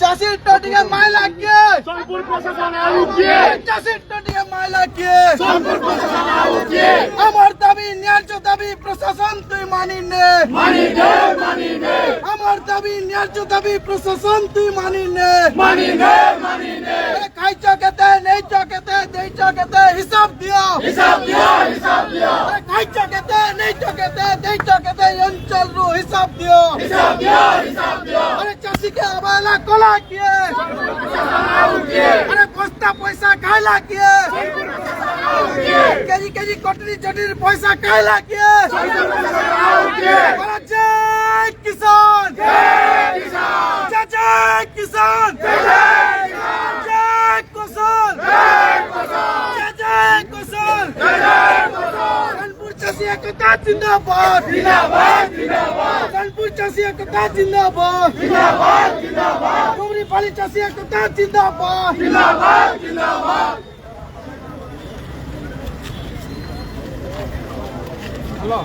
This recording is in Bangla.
চাষির টোটিকে মাইলা কে সোনপুর প্রশাসন আউকে চাষির টোটিকে মাইলা কে সোনপুর প্রশাসন আউকে আমার দাবি ন্যায্য দাবি প্রশাসন তুই মানি নে আমার দাবি ন্যায্য দাবি প্রশাসন তুই মানি নে খাই চকেতে নেই চকেতে দেই চকেতে হিসাব দিও খাই চকেতে নেই চকেতে দেই চকেতে অঞ্চল রু হিসাব দিও আরে চাষিকে আবালা কলা কিয়ে আরে বস্তা পয়সা খাইলা কিয়ে কেজি কেজি কটরি চটরির পয়সা খাইলা কিয়ে জয় কিষান জয় কিষান জয় কিষান জয় কিষান কানপুর চাষি একতা জিন্দাবাদ কানপুর চাষি একতা জিন্দাবাদ ডুবরি পালি চাষি একতা জিন্দাবাদ হ্যালো